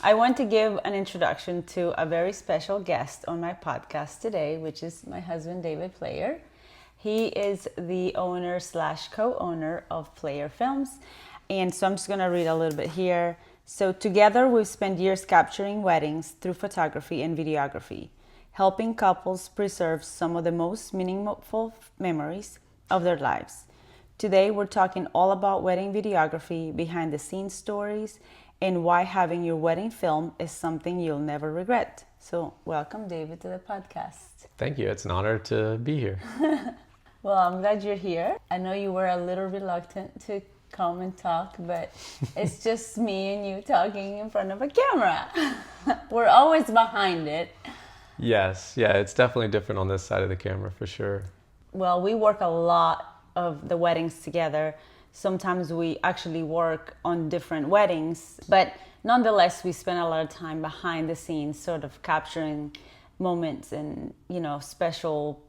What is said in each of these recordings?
I want to give an introduction to a very special guest on my podcast today, which is my husband, David Player. He is the owner / co-owner of Player Films. And so I'm just going to read a little bit here. So together we've spent years capturing weddings through photography and videography, helping couples preserve some of the most meaningful memories of their lives. Today we're talking all about wedding videography, behind the scenes stories, and why having your wedding film is something you'll never regret. So welcome, David, to the podcast. Thank you. It's an honor to be here. Well, I'm glad you're here. I know you were a little reluctant to come and talk, but it's just me and you talking in front of a camera. We're always behind it. Yes. Yeah, it's definitely different on this side of the camera for sure. Well, we work a lot of the weddings together. Sometimes we actually work on different weddings, but nonetheless, we spend a lot of time behind the scenes, sort of capturing moments and, special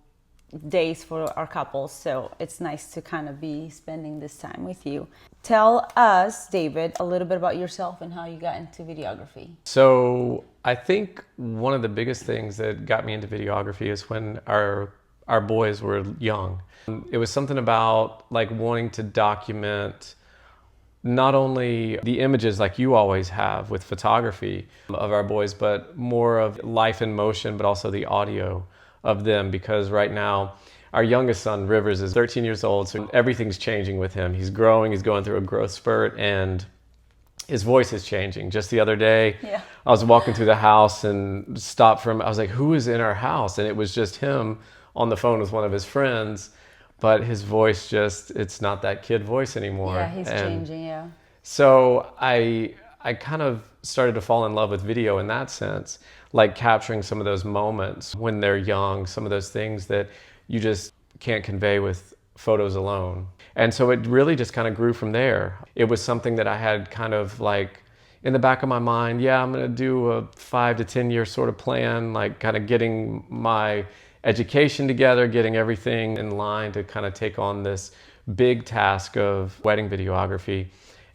days for our couples. So it's nice to kind of be spending this time with you. Tell us, David, a little bit about yourself and how you got into videography. So I think one of the biggest things that got me into videography is when our boys were young. It was something about like wanting to document not only the images like you always have with photography of our boys, but more of life in motion, but also the audio of them, because right now our youngest son, Rivers, is 13 years old, so everything's changing with him. He's growing, he's going through a growth spurt, and his voice is changing. Just the other day, I was walking through the house and stopped I was like, who is in our house? And it was just him on the phone with one of his friends, but his voice it's not that kid voice anymore. Yeah, he's changing, yeah. So I kind of started to fall in love with video in that sense, like capturing some of those moments when they're young, some of those things that you just can't convey with photos alone. And so it really just kind of grew from there. It was something that I had kind of like in the back of my mind, I'm going to do a 5 to 10 year sort of plan, like kind of getting my education together, getting everything in line to kind of take on this big task of wedding videography.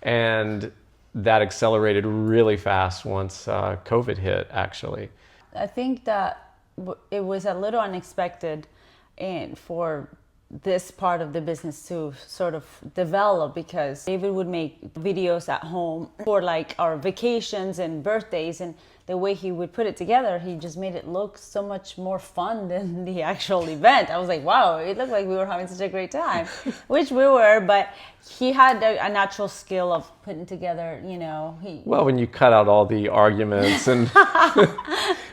And that accelerated really fast once COVID hit, actually. I think that it was a little unexpected and for this part of the business to sort of develop, because David would make videos at home for like our vacations and birthdays, and the way he would put it together, he just made it look so much more fun than the actual event. I was like, wow, it looked like we were having such a great time, which we were, but he had a natural skill of putting together, Well, when you cut out all the arguments and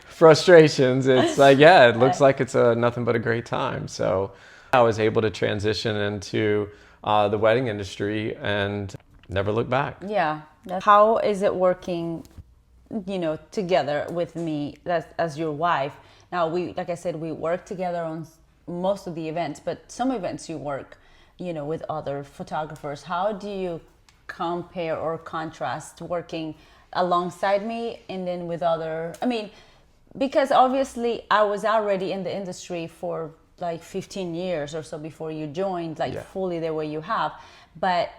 frustrations, it's like, it looks like it's nothing but a great time. So I was able to transition into the wedding industry and never look back. Yeah. How is it working, together with me as your wife? Now, like I said, we work together on most of the events, but some events you work, with other photographers. How do you compare or contrast working alongside me and then with other, because obviously I was already in the industry for like 15 years or so before you joined, fully the way you have. But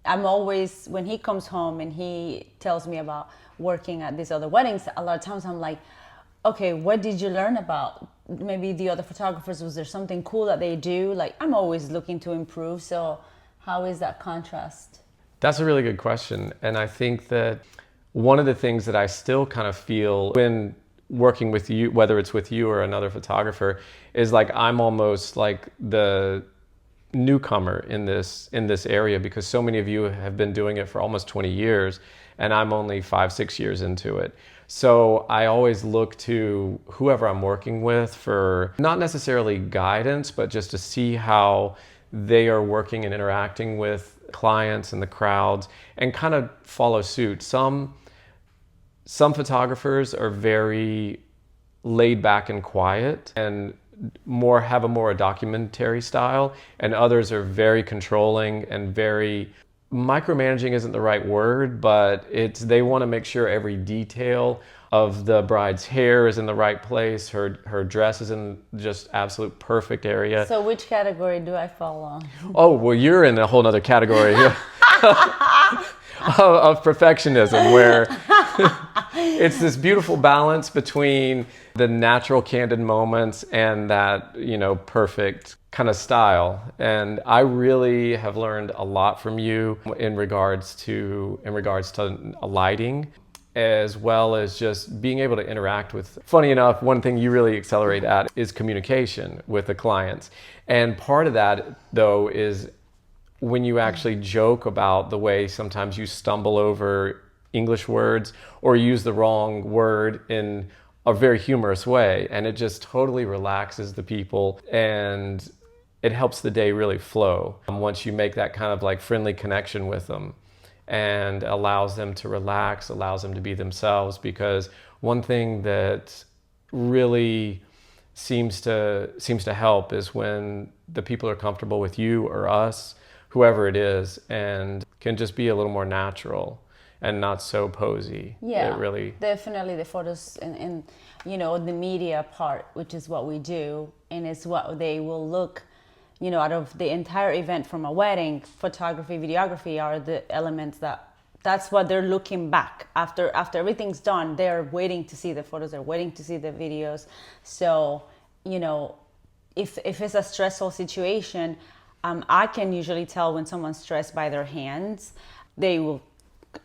I'm always, when he comes home and he tells me about working at these other weddings, a lot of times I'm like, okay, what did you learn about maybe the other photographers? Was there something cool that they do? Like, I'm always looking to improve. So how is that contrast? That's a really good question. And I think that one of the things that I still kind of feel when working with you, whether it's with you or another photographer, is like I'm almost like the newcomer in this area, because so many of you have been doing it for almost 20 years and I'm only 5-6 years into it. So I always look to whoever I'm working with for not necessarily guidance, but just to see how they are working and interacting with clients and the crowds and kind of follow suit. Some photographers are very laid back and quiet and have a more documentary style, and others are very controlling and very micromanaging isn't the right word, but they want to make sure every detail of the bride's hair is in the right place, her dress is in just absolute perfect area. So which category do I fall on? Oh, well, you're in a whole other category of perfectionism, where It's this beautiful balance between the natural candid moments and that, perfect kind of style. And I really have learned a lot from you in regards to lighting, as well as just being able to interact with. Funny enough, one thing you really accelerate at is communication with the clients. And part of that, though, is when you actually joke about the way sometimes you stumble over English words or use the wrong word in a very humorous way, and it just totally relaxes the people and it helps the day really flow once you make that kind of like friendly connection with them, and allows them to relax, allows them to be themselves. Because one thing that really seems to help is when the people are comfortable with you or us, whoever it is, and can just be a little more natural and not so posy. Yeah, it really definitely the photos and the media part, which is what we do, and it's what they will look, out of the entire event from a wedding. Photography, videography are the elements that's what they're looking back after everything's done. They're waiting to see the photos, they're waiting to see the videos. So if it's a stressful situation, I can usually tell when someone's stressed by their hands. They will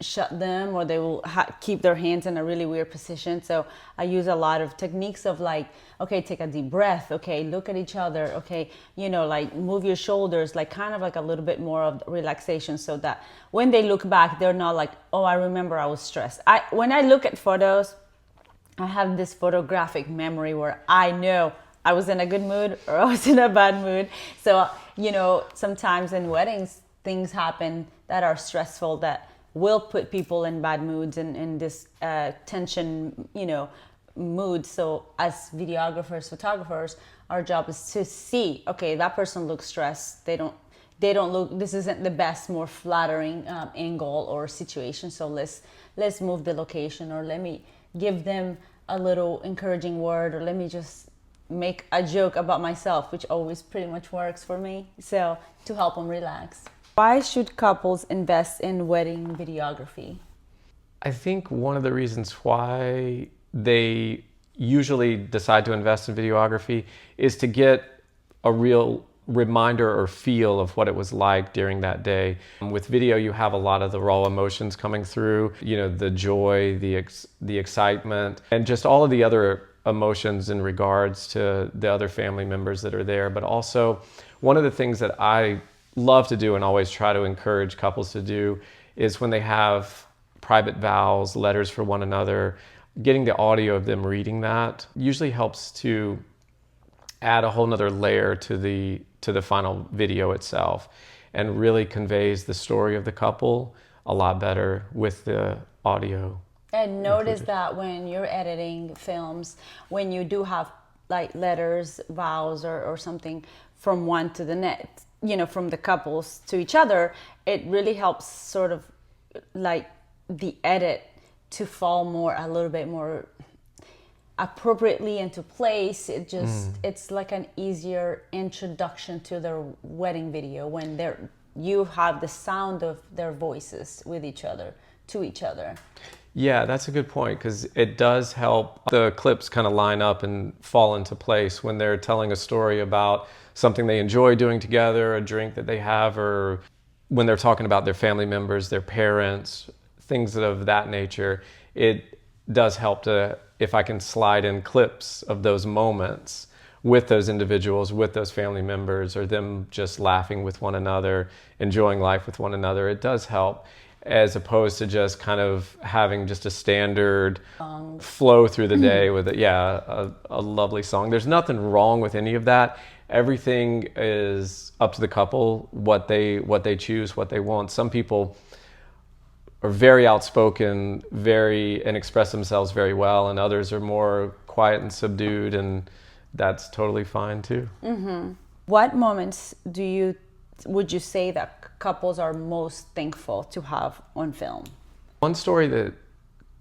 shut them, or they will keep their hands in a really weird position. So I use a lot of techniques of like, okay, take a deep breath, okay, look at each other, okay, like move your shoulders, like kind of like a little bit more of relaxation, so that when they look back, they're not like, oh, I remember I was stressed. When I look at photos, I have this photographic memory where I know I was in a good mood or I was in a bad mood. So sometimes in weddings things happen that are stressful, that will put people in bad moods and in this tension, mood. So as videographers, photographers, our job is to see, okay, that person looks stressed. They don't look, this isn't the best, more flattering angle or situation. So let's move the location, or let me give them a little encouraging word, or let me just make a joke about myself, which always pretty much works for me. So to help them relax. Why should couples invest in wedding videography? I think one of the reasons why they usually decide to invest in videography is to get a real reminder or feel of what it was like during that day. With video, you have a lot of the raw emotions coming through, the joy, the excitement, and just all of the other emotions in regards to the other family members that are there. But also, one of the things that I love to do and always try to encourage couples to do is when they have private vows, letters for one another, getting the audio of them reading that usually helps to add a whole nother layer to the final video itself, and really conveys the story of the couple a lot better with the audio. And notice that when you're editing films, when you do have like letters, vows, or something from one to the next, from the couples to each other, it really helps sort of like the edit to fall a little bit more appropriately into place. It's like an easier introduction to their wedding video when you have the sound of their voices with each other, to each other. Yeah, that's a good point, because it does help the clips kind of line up and fall into place when they're telling a story about something they enjoy doing together, a drink that they have, or when they're talking about their family members, their parents, things of that nature. It does help to, if I can slide in clips of those moments with those individuals, with those family members, or them just laughing with one another, enjoying life with one another, it does help, as opposed to just kind of having just a standard flow through the day with a lovely song. There's nothing wrong with any of that. Everything is up to the couple, what they choose, what they want. Some people are very outspoken, and express themselves very well, and others are more quiet and subdued, and that's totally fine too. Mm-hmm. What moments would you say that couples are most thankful to have on film? One story that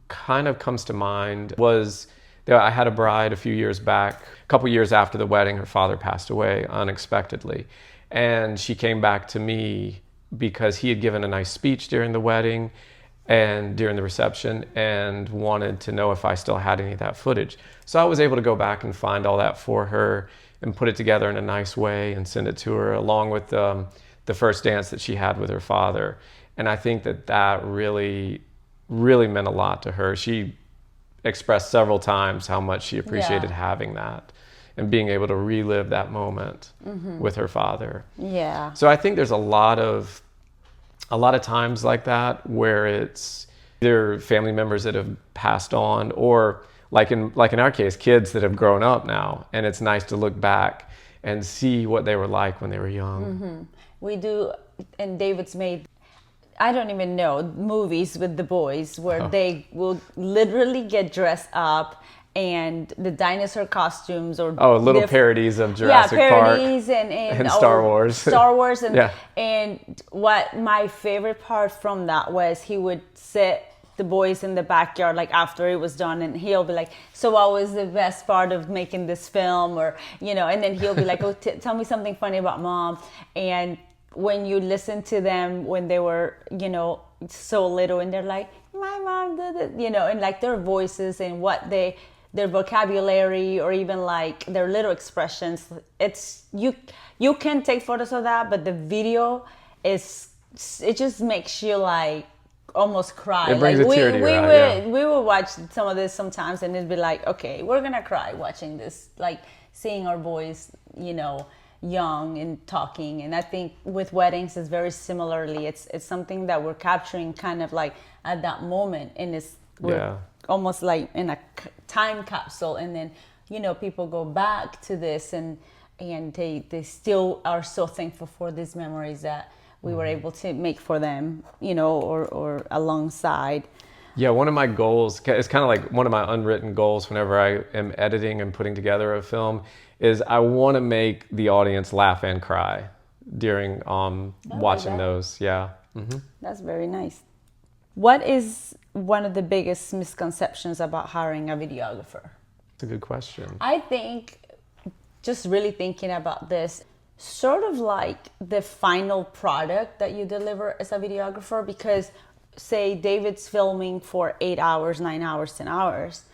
kind of comes to mind was that I had a bride a few years back. A couple years after the wedding, her father passed away unexpectedly. And she came back to me because he had given a nice speech during the wedding, and during the reception, and wanted to know if I still had any of that footage. So I was able to go back and find all that for her and put it together in a nice way and send it to her, along with the first dance that she had with her father. And I think that really, really meant a lot to her. She expressed several times how much she appreciated having that and being able to relive that moment with her father. Yeah. So I think there's a lot of times like that where it's either family members that have passed on, or like in our case, kids that have grown up now, and it's nice to look back and see what they were like when they were young. We do, and David's made, I don't even know, movies with the boys where they will literally get dressed up and the dinosaur costumes, or little parodies of Jurassic parodies Park and Star Wars. Star Wars and what my favorite part from that was, he would sit the boys in the backyard like after it was done, and he'll be like, so what was the best part of making this film, or and then he'll be like, oh, tell me something funny about mom. And when you listen to them when they were so little, and they're like, my mom did it, and like their voices and what their vocabulary, or even like their little expressions, it's you can take photos of that, but the video it just makes you like almost cry. It brings like a tear to your eye, we would watch some of this sometimes, and it'd be like, okay, we're gonna cry watching this, like seeing our boys young and talking. And I think with weddings is very similarly, it's something that we're capturing kind of like at that moment, and we're almost like in a time capsule, and then people go back to this, and they still are so thankful for these memories that we were able to make for them, or alongside. Yeah, one of my goals, it's kind of like one of my unwritten goals whenever I am editing and putting together a film, is I want to make the audience laugh and cry during watching those. Yeah. Mm-hmm. That's very nice. What is one of the biggest misconceptions about hiring a videographer? That's a good question. I think, just really thinking about this, sort of like the final product that you deliver as a videographer, because say David's filming for 8 hours, 9 hours, 10 hours,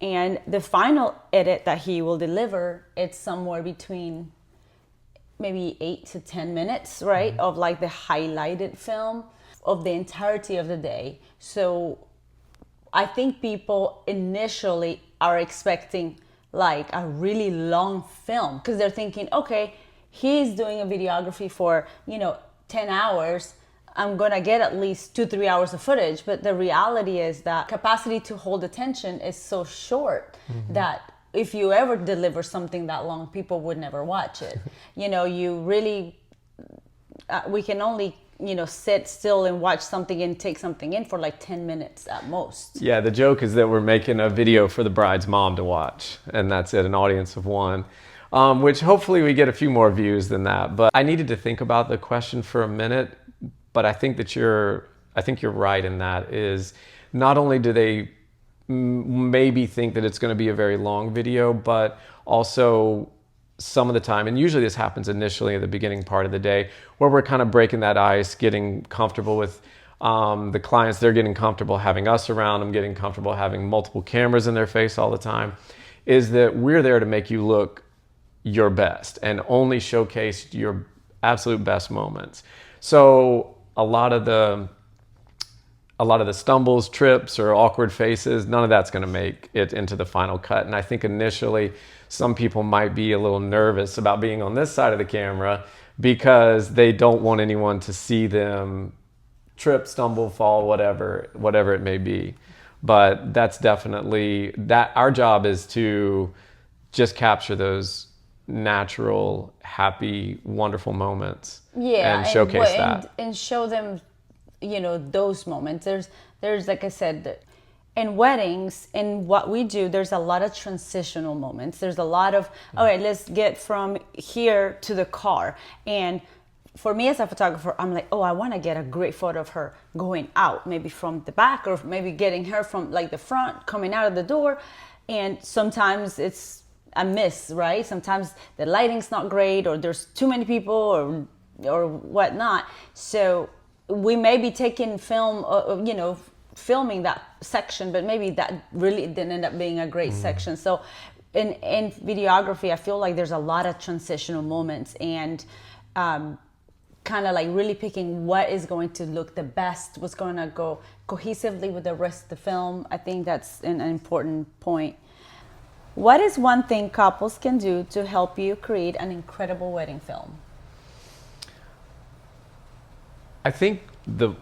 and the final edit that he will deliver, it's somewhere between maybe 8 to 10 minutes, right? Of like the highlighted film of the entirety of the day. So I think people initially are expecting like a really long film, because they're thinking, okay, he's doing a videography for 10 hours, I'm gonna get at least 2-3 hours of footage. But the reality is that capacity to hold attention is so short that if you ever deliver something that long, people would never watch it. You really we can only sit still and watch something and take something in for like 10 minutes at most. Yeah, the joke is that we're making a video for the bride's mom to watch, and that's it, an audience of one. Which hopefully we get a few more views than that. But I needed to think about the question for a minute, but I think you're right in that, is not only do they maybe think that it's going to be a very long video, but also some of the time, and usually this happens initially at the beginning part of the day, where we're kind of breaking that ice, getting comfortable with the clients. They're getting comfortable having us around them, getting comfortable having multiple cameras in their face all the time, is that we're there to make you look your best and only showcase your absolute best moments. So a lot of the stumbles, trips, or awkward faces, none of that's going to make it into the final cut. And I think initially some people might be a little nervous about being on this side of the camera because they don't want anyone to see them trip, stumble, fall, whatever it may be. But that's definitely that. Our job is to just capture those natural, happy, wonderful moments, and showcase that, and show them, those moments. There's like I said, in weddings, in what we do, there's a lot of transitional moments. There's a lot of, all right, let's get from here to the car. And for me as a photographer, I'm like, I want to get a great photo of her going out, maybe from the back, or maybe getting her from like the front, coming out of the door. And sometimes it's a miss, right? Sometimes the lighting's not great, or there's too many people, or whatnot. So we may be taking film, filming that section, but maybe that really didn't end up being a great section. So in videography, I feel like there's a lot of transitional moments, and kind of like really picking what is going to look the best, what's going to go cohesively with the rest of the film. I think that's an important point. What is one thing couples can do to help you create an incredible wedding film? I think the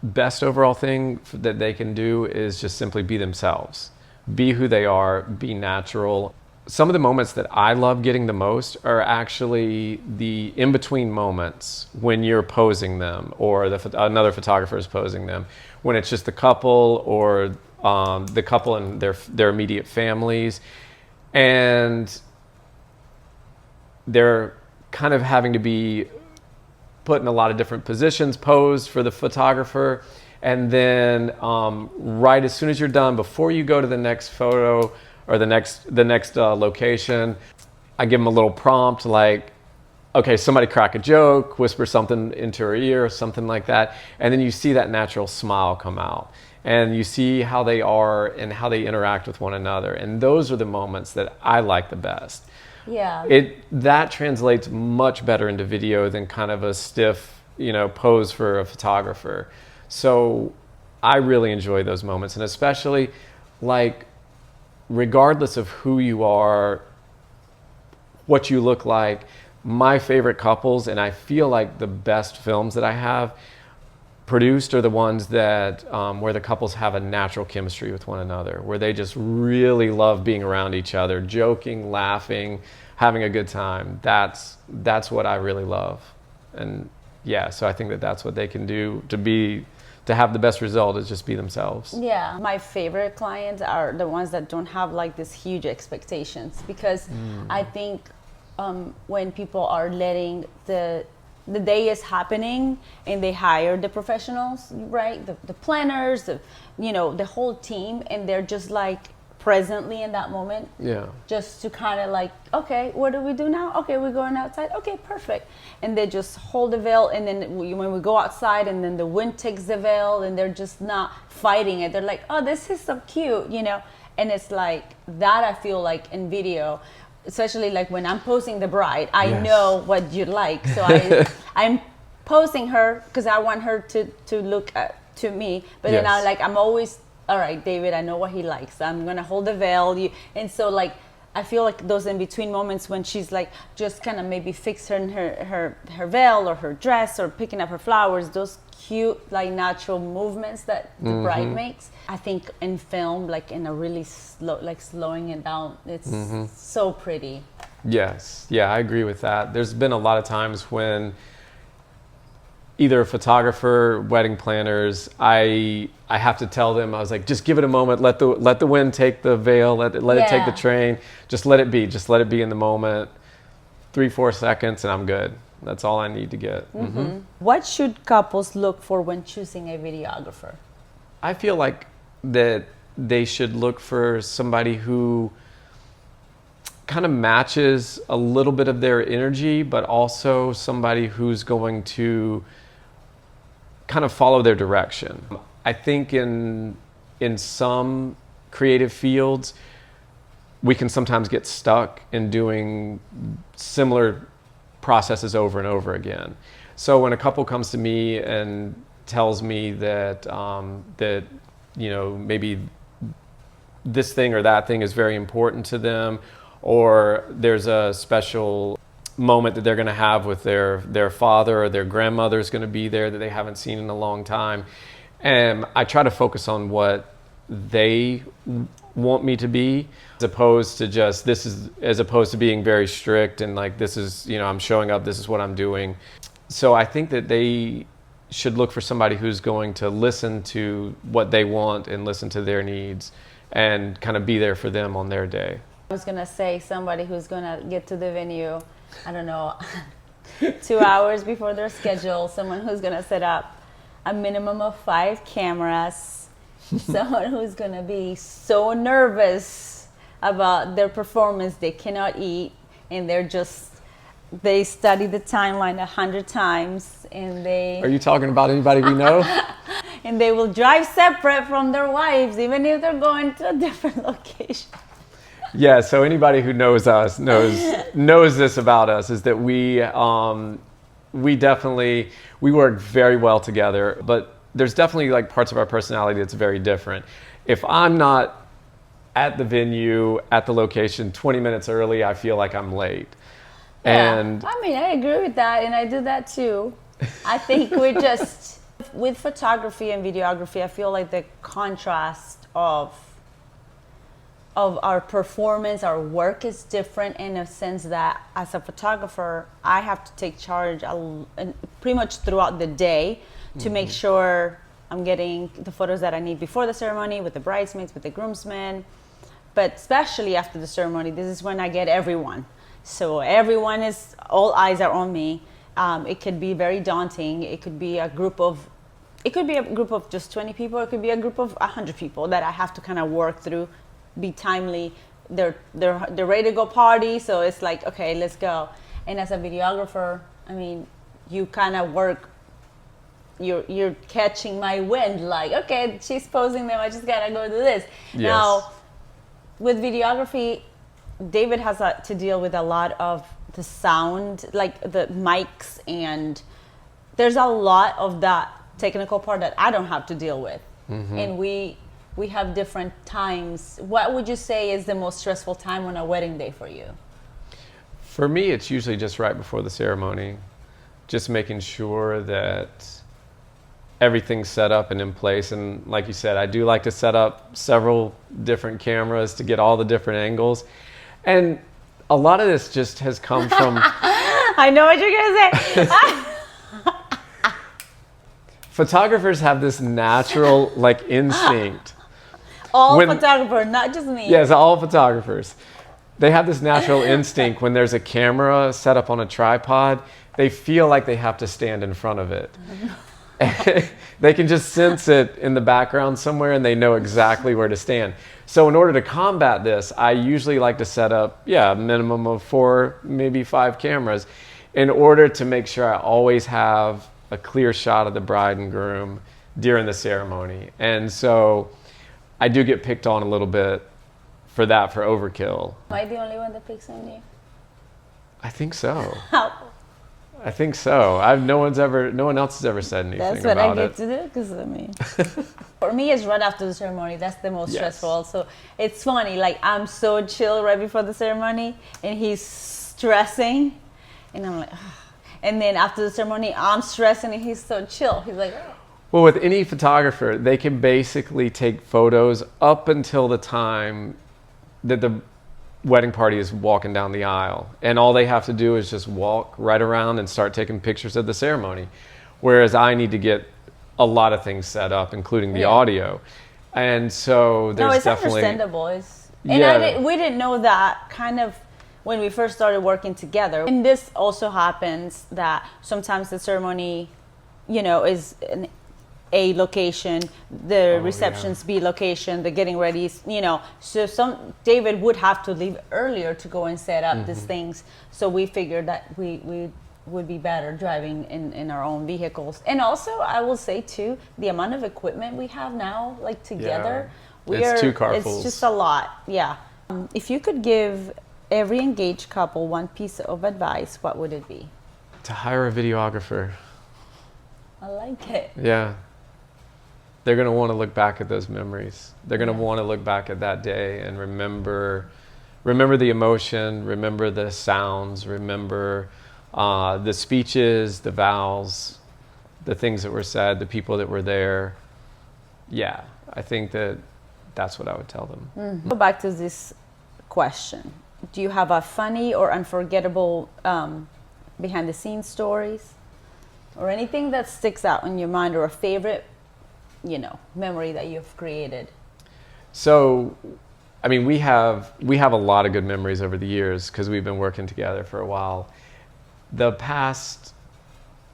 best overall thing that they can do is just simply be themselves. Be who they are, be natural. Some of the moments that I love getting the most are actually the in-between moments when you're posing them or another photographer is posing them. When it's just the couple or the couple and their immediate families, and they're kind of having to be put in a lot of different positions, posed for the photographer, and then right as soon as you're done, before you go to the next photo or the next location, I give them a little prompt like, okay, somebody crack a joke, whisper something into her ear or something like that, and then you see that natural smile come out, and you see how they are and how they interact with one another, and those are the moments that I like the best. Yeah. That translates much better into video than kind of a stiff, pose for a photographer. So I really enjoy those moments, and especially like regardless of who you are, what you look like, my favorite couples, and I feel like the best films that I have produced are the ones that where the couples have a natural chemistry with one another, where they just really love being around each other, joking, laughing, having a good time. That's what I really love. And yeah, so I think that's what they can do to have the best result, is just be themselves. Yeah, my favorite clients are the ones that don't have like this huge expectations, because I think when people are letting the day is happening and they hire the professionals, right? The planners, the whole team, and they're just like presently in that moment. Yeah. Just to kind of like, okay, what do we do now? Okay, we're going outside. Okay, perfect. And they just hold the veil, and then when we go outside and then the wind takes the veil and they're just not fighting it. They're like, oh, this is so cute, And it's like that, I feel like in video, especially like when I'm posing the bride, I know what you like. So I'm posing her because I want her to look to me. But then I'm always, all right, David, I know what he likes. I'm going to hold the veil. And so like, I feel like those in between moments when she's like just kind of maybe fixing her veil or her dress or picking up her flowers, those cute like natural movements that the bride makes. I think in film, like in a really slow, like slowing it down, it's so pretty. Yes, yeah, I agree with that. There's been a lot of times when either a photographer, wedding planners, I have to tell them, I was like, just give it a moment, let the wind take the veil, let it take the train, just let it be in the moment, 3-4 seconds, and I'm good. That's all I need to get. What should couples look for when choosing a videographer? I feel like that they should look for somebody who kind of matches a little bit of their energy, but also somebody who's going to kind of follow their direction. I think in some creative fields, we can sometimes get stuck in doing similar processes over and over again. So when a couple comes to me and tells me that maybe this thing or that thing is very important to them, or there's a special moment that they're going to have with their father or their grandmother is going to be there that they haven't seen in a long time, and I try to focus on what they want me to be, as opposed to being very strict and like, this is, I'm showing up, this is what I'm doing. So I think that they should look for somebody who's going to listen to what they want and listen to their needs and kind of be there for them on their day. I was gonna say somebody who's gonna get to the venue, I don't know, 2 hours before their schedule, someone who's gonna set up a minimum of 5 cameras, someone who's gonna be so nervous about their performance they cannot eat, and they study the timeline 100 times, and they... Are you talking about anybody we know? And they will drive separate from their wives, even if they're going to a different location. Yeah, so anybody who knows us knows this about us, is that we work very well together, but there's definitely like parts of our personality that's very different. If I'm not at the venue, at the location 20 minutes early, I feel like I'm late. Yeah, And I mean, I agree with that, and I do that too. I think we just, with photography and videography, I feel like the contrast of our performance, our work is different in a sense that as a photographer, I have to take charge pretty much throughout the day to make sure I'm getting the photos that I need before the ceremony, with the bridesmaids, with the groomsmen. But especially after the ceremony, this is when I get everyone. So all eyes are on me. It could be very daunting. It could be a group of just 20 people. It could be a group of 100 people that I have to kind of work through, be timely. They're ready to go party. So it's like, okay, let's go. And as a videographer, I mean, you kind of work, you're catching my wind, like, okay, she's posing them, I just gotta go do this. Yes. Now, with videography, David has to deal with a lot of the sound, like the mics, and there's a lot of that technical part that I don't have to deal with. And we have different times. What would you say is the most stressful time on a wedding day for you? for me, it's usually just right before the ceremony, just making sure that everything's set up and in place. And like you said, I do like to set up several different cameras to get all the different angles. And a lot of this just has come from... I know what you're going to say. Photographers have this natural instinct. Photographers, not just me. Yes, all photographers. They have this natural instinct when there's a camera set up on a tripod, they feel like they have to stand in front of it. They can just sense it in the background somewhere and they know exactly where to stand. So in order to combat this, I usually like to set up, a minimum of 4, maybe 5 cameras in order to make sure I always have a clear shot of the bride and groom during the ceremony. And so I do get picked on a little bit for that, for overkill. Am I the only one that picks on you? I think so. How? I think so. No one else has ever said anything about it. That's what I get to do, because for me, it's right after the ceremony. That's the most stressful. So it's funny, I'm so chill right before the ceremony, and he's stressing, and I'm like, ugh. And then after the ceremony, I'm stressing, and he's so chill. He's like, oh. Well, with any photographer, they can basically take photos up until the time that the wedding party is walking down the aisle, and all they have to do is just walk right around and start taking pictures of the ceremony, whereas I need to get a lot of things set up, including the audio. And so there's it's definitely understandable. We didn't know that kind of when we first started working together. And this also happens that sometimes the ceremony, is in A location, the reception's B location, the getting ready, so David would have to leave earlier to go and set up these things. So we figured that we would be better driving in our own vehicles. And also, I will say too, the amount of equipment we have now, together, it's 2 carfuls. It's just a lot. Yeah. If you could give every engaged couple one piece of advice, what would it be? To hire a videographer. I like it. Yeah. They're going to want to look back at those memories. They're going to want to look back at that day and remember the emotion, remember the sounds, remember the speeches, the vows, the things that were said, the people that were there. Yeah, I think that's what I would tell them. Mm-hmm. Go back to this question. Do you have a funny or unforgettable behind the scenes stories or anything that sticks out in your mind, or a favorite memory that you've created? So, I mean, we have a lot of good memories over the years because we've been working together for a while. The past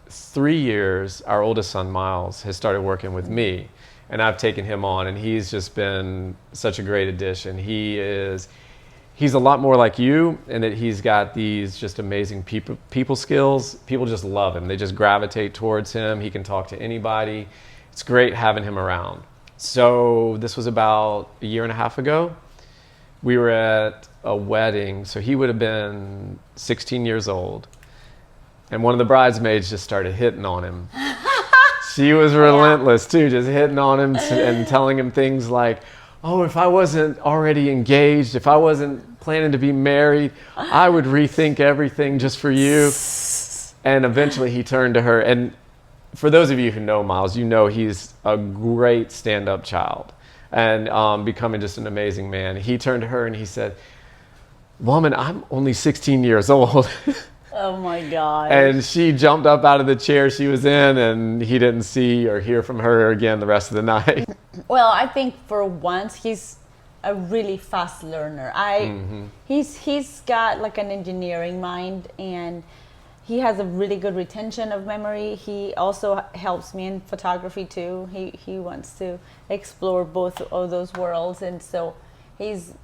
3 years, our oldest son, Miles, has started working with me, and I've taken him on, and he's just been such a great addition. He's a lot more like you in that he's got these just amazing people skills. People just love him. They just gravitate towards him. He can talk to anybody. it's great having him around. So this was about a year and a half ago. We were at a wedding, so he would have been 16 years old. And one of the bridesmaids just started hitting on him. She was relentless too, just hitting on him and telling him things like, oh, if I wasn't already engaged, if I wasn't planning to be married, I would rethink everything just for you. And eventually he turned to her. And for those of you who know Miles, you know he's a great stand-up child and becoming just an amazing man. He turned to her and he said, woman, I'm only 16 years old. Oh my God. And she jumped up out of the chair she was in, and he didn't see or hear from her again the rest of the night. Well, I think for once he's a really fast learner. He's got like an engineering mind, and he has a really good retention of memory. He also helps me in photography too. He wants to explore both of those worlds, and so he's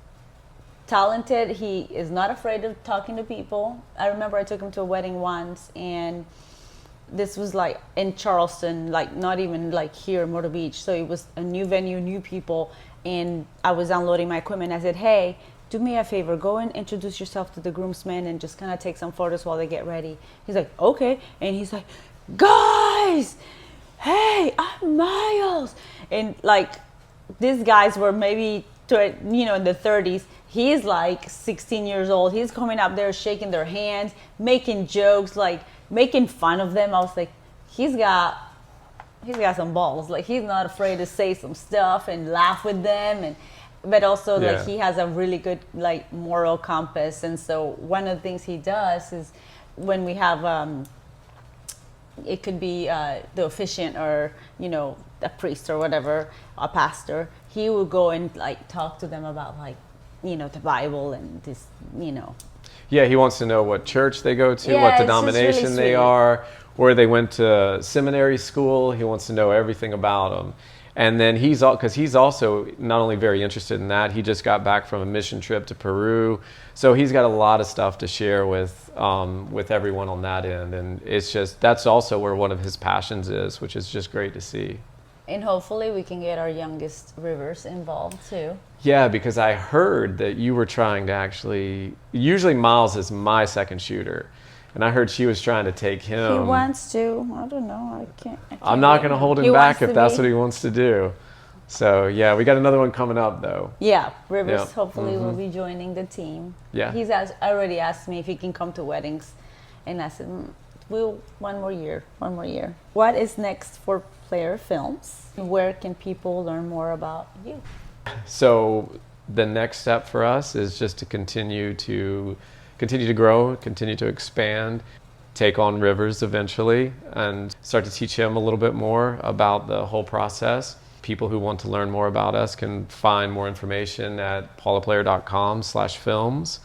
talented. He is not afraid of talking to people. I remember I took him to a wedding once, and this was like in Charleston, like not even like here in Myrtle Beach. So it was a new venue, new people, and I was unloading my equipment. I said, hey, do me a favor, go and introduce yourself to the groomsmen and just kind of take some photos while they get ready. He's like, okay. And he's like, guys, hey, I'm Miles. And like, these guys were maybe, in the 30s. He's like 16 years old. He's coming up there, shaking their hands, making jokes, like making fun of them. I was like, he's got some balls. Like, he's not afraid to say some stuff and laugh with them, but also like he has a really good like moral compass. And so one of the things he does is when we have it could be the officiant or a priest or whatever, a pastor, he will go and like talk to them about like the Bible and this, Yeah, he wants to know what church they go to, Yeah, what it's just denomination really they sweet. are, where they went to seminary school. He wants to know everything about them. And then because he's also not only very interested in that, he just got back from a mission trip to Peru. So he's got a lot of stuff to share with everyone on that end. And that's also where one of his passions is, which is just great to see. And hopefully we can get our youngest Rivers involved too. Yeah, because I heard that you were trying to usually Miles is my second shooter. And I heard she was trying to take him. He wants to. I don't know. I can't I'm not going to hold him back if that's what he. he wants to do. So, yeah, we got another one coming up, though. Yeah, Rivers Yeah. hopefully will be joining the team. Yeah. He's already asked me if he can come to weddings. And I said, one more year. What is next for Player Films? Where can people learn more about you? So the next step for us is just to continue to grow, continue to expand, take on Rivers eventually, and start to teach him a little bit more about the whole process. People who want to learn more about us can find more information at paulaplayer.com/films,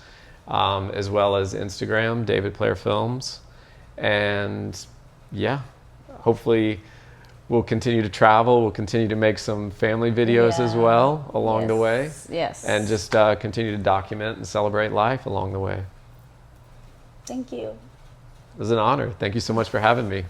as well as Instagram, David Player Films. And yeah, hopefully we'll continue to travel. We'll continue to make some family videos as well along the way. Yes. And just continue to document and celebrate life along the way. Thank you. It was an honor. Thank you so much for having me.